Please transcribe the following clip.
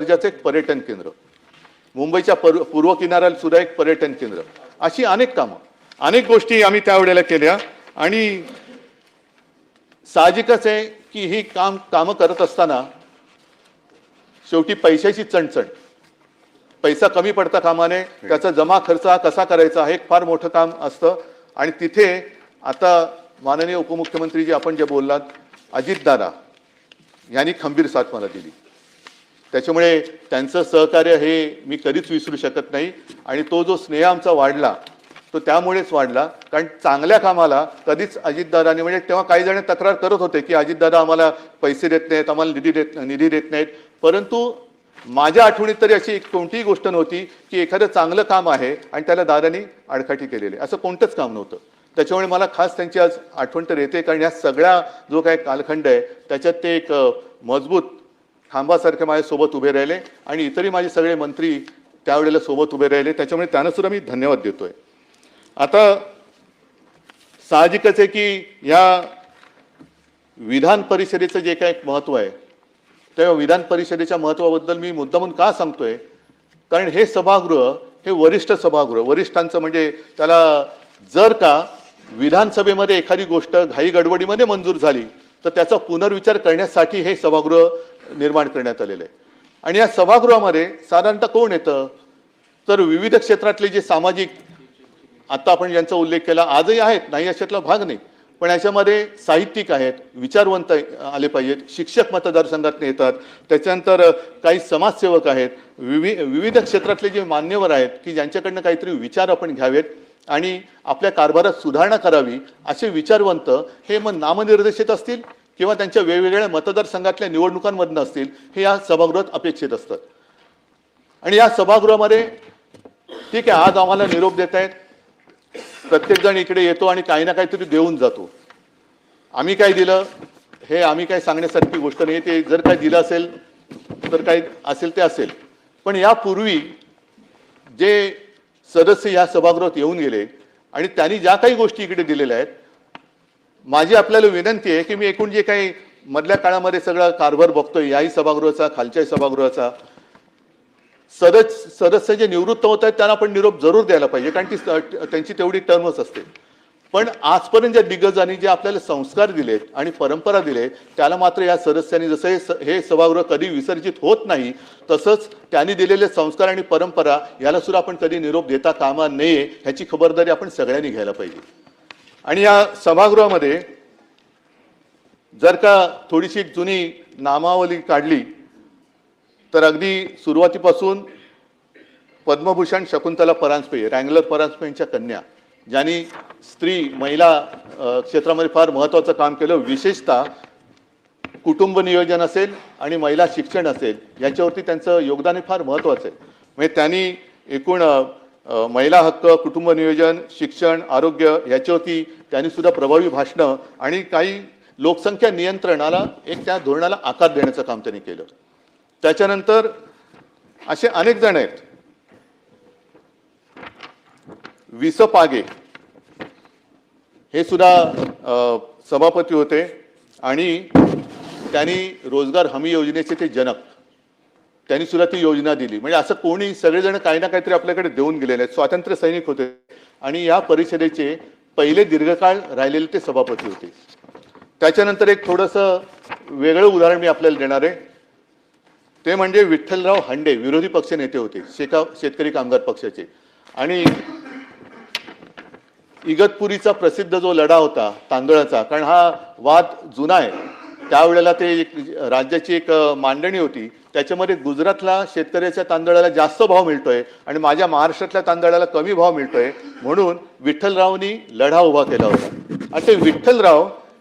दर्जाचं एक पर्यटन केंद्र, मुंबईच्या पूर्व किनाऱ्याला सुद्धा एक पर्यटन केंद्र, अशी अनेक कामं अनेक गोष्टी आम्ही त्यावेळेला केल्या. आणि साहजिकच आहे की ही कामं करत असताना शेवटी पैशाची चणचण, पैसा कमी पडता कामा नये, त्याचा जमा खर्च कसा करायचा हे एक फार मोठं काम असतं. आणि तिथे आता माननीय उपमुख्यमंत्री जी आपण जे बोललात, अजितदादा यांनी खंबीर साथ मला दिली, त्याच्यामुळे त्यांचं सहकार्य हे मी कधीच विसरू शकत नाही. आणि तो जो स्नेह आमचा वाढला तो त्यामुळेच वाढला कारण चांगल्या कामाला कधीच अजितदादांनी, म्हणजे तेव्हा काही जण तक्रार करत होते की अजितदादा आम्हाला पैसे देत नाहीत, आम्हाला निधी देत नाहीत, परंतु माझ्या आठवणीत तरी अशी कोणतीही गोष्ट नव्हती की एखादं चांगलं काम आहे आणि त्याला दादांनी आडकाठी केलेली, असं कोणतंच काम नव्हतं. त्याच्यामुळे मला खास त्यांची आज आठवण तर येते कारण या सगळ्या जो काही कालखंड आहे त्याच्यात ते एक मजबूत खांबासारखे माझ्यासोबत उभे राहिले आणि इतरही माझे सगळे मंत्री त्यावेळेला सोबत उभे राहिले, त्याच्यामुळे त्यांना सुद्धा मी धन्यवाद देतोय. आता साहजिकच आहे की या विधान परिषदेचं जे काही महत्त्व आहे त्या विधान परिषदेच्या महत्त्वाबद्दल मी मुद्दामून का सांगतोय, कारण हे सभागृह हे वरिष्ठ सभागृह, वरिष्ठांचं म्हणजे त्याला जर का विधानसभेमध्ये एखादी गोष्ट घाई गडबडीमध्ये मंजूर झाली तर त्याचा पुनर्विचार करण्यासाठी हे सभागृह निर्माण करण्यात आलेलं आहे. आणि या सभागृहामध्ये साधारणतः कोण येतं तर विविध क्षेत्रातले जे सामाजिक, आता आपण ज्यांचा उल्लेख केला आजही आहेत, नाही अशातला भाग नाही, पण याच्यामध्ये साहित्यिक आहेत, विचारवंत आले पाहिजेत, शिक्षक मतदारसंघातून येतात, त्याच्यानंतर काही समाजसेवक आहेत, विविध क्षेत्रातले जे मान्यवर आहेत की ज्यांच्याकडनं काहीतरी विचार आपण घ्यावेत आणि आपल्या कारभारात सुधारणा करावी, असे विचारवंत हे मग नामनिर्देशित असतील किंवा त्यांच्या वेगवेगळ्या मतदारसंघातल्या निवडणुकांमधनं असतील, हे या सभागृहात अपेक्षित असतात. आणि या सभागृहामध्ये ठीक आहे, आज आम्हाला निरोप देत आहेत, प्रत्येक जण इकडे येतो आणि काही ना काहीतरी देऊन जातो. आम्ही काय दिलं हे आम्ही काय सांगण्यासारखी गोष्ट नाही, ते जर काय दिलं असेल तर काय असेल ते असेल. पण यापूर्वी जे सदस्य या सभागृहात येऊन गेले आणि त्यांनी ज्या काही गोष्टी इकडे दिलेल्या आहेत, माझी आपल्याला विनंती आहे की मी एकूण जे काही मधल्या काळामध्ये सगळा कारभार बघतोय याही सभागृहाचा, खालच्याही सभागृहाचा, सदस्य जे निवृत्त होत आहेत त्यांना पण निरोप जरूर द्यायला पाहिजे कारण त्यांची तेवढी टर्मच असते. पण आजपर्यंत ज्या दिग्गजांनी जे आपल्याला संस्कार दिलेत आणि परंपरा दिले त्याला मात्र या सदस्यांनी, जसं हे सभागृह कधी विसर्जित होत नाही तसंच त्यांनी दिलेले संस्कार आणि परंपरा याला सुद्धा आपण कधी निरोप देता कामा नये, ह्याची खबरदारी आपण सगळ्यांनी घ्यायला पाहिजे. आणि या सभागृहामध्ये जर का थोडीशी जुनी नामावली काढली तर अगदी सुरुवातीपासून पद्मभूषण शकुंतला परांजपे, रँगलर परांजपे यांच्या कन्या, ज्यांनी स्त्री महिला क्षेत्रामध्ये फार महत्त्वाचं काम केलं, विशेषतः कुटुंब नियोजन असेल आणि महिला शिक्षण असेल याच्यावरती त्यांचं योगदान हे फार महत्त्वाचं आहे. म्हणजे त्यांनी एकूण महिला हक्क, कुटुंब नियोजन, शिक्षण, आरोग्य याच्यावरती त्यांनी सुद्धा प्रभावी भाषणं आणि काही लोकसंख्या नियंत्रणाला एक त्या धोरणाला आकार देण्याचं काम त्यांनी केलं. त्याच्यानंतर असे अनेक जण आहेत, विस पागे हे सुद्धा सभापती होते आणि त्यांनी रोजगार हमी योजनेचे ते जनक, त्यांनी सुद्धा ती योजना दिली. म्हणजे असं कोणी, सगळेजण काही ना काहीतरी आपल्याकडे देऊन गेलेले आहेत. स्वातंत्र्य सैनिक होते आणि या परिषदेचे पहिले दीर्घकाळ राहिलेले ते सभापती होते. त्याच्यानंतर एक थोडंसं वेगळं उदाहरण मी आपल्याला देणार आहे, ते म्हणजे विठ्ठलराव हांडे, विरोधी पक्ष नेते होते, शेतकरी कामगार पक्षाचे. आणि इगतपुरीचा प्रसिद्ध जो लढा होता तांदळाचा, कारण हा वाद जुना आहे, त्यावेळेला ते राज्याची एक मांडणी होती, त्याच्यामध्ये गुजरातला शेतकऱ्याच्या तांदळाला जास्त भाव मिळतोय आणि माझ्या महाराष्ट्रातल्या तांदळाला कमी भाव मिळतोय, म्हणून विठ्ठलरावांनी लढा उभा केला होता. आणि ते विठ्ठलराव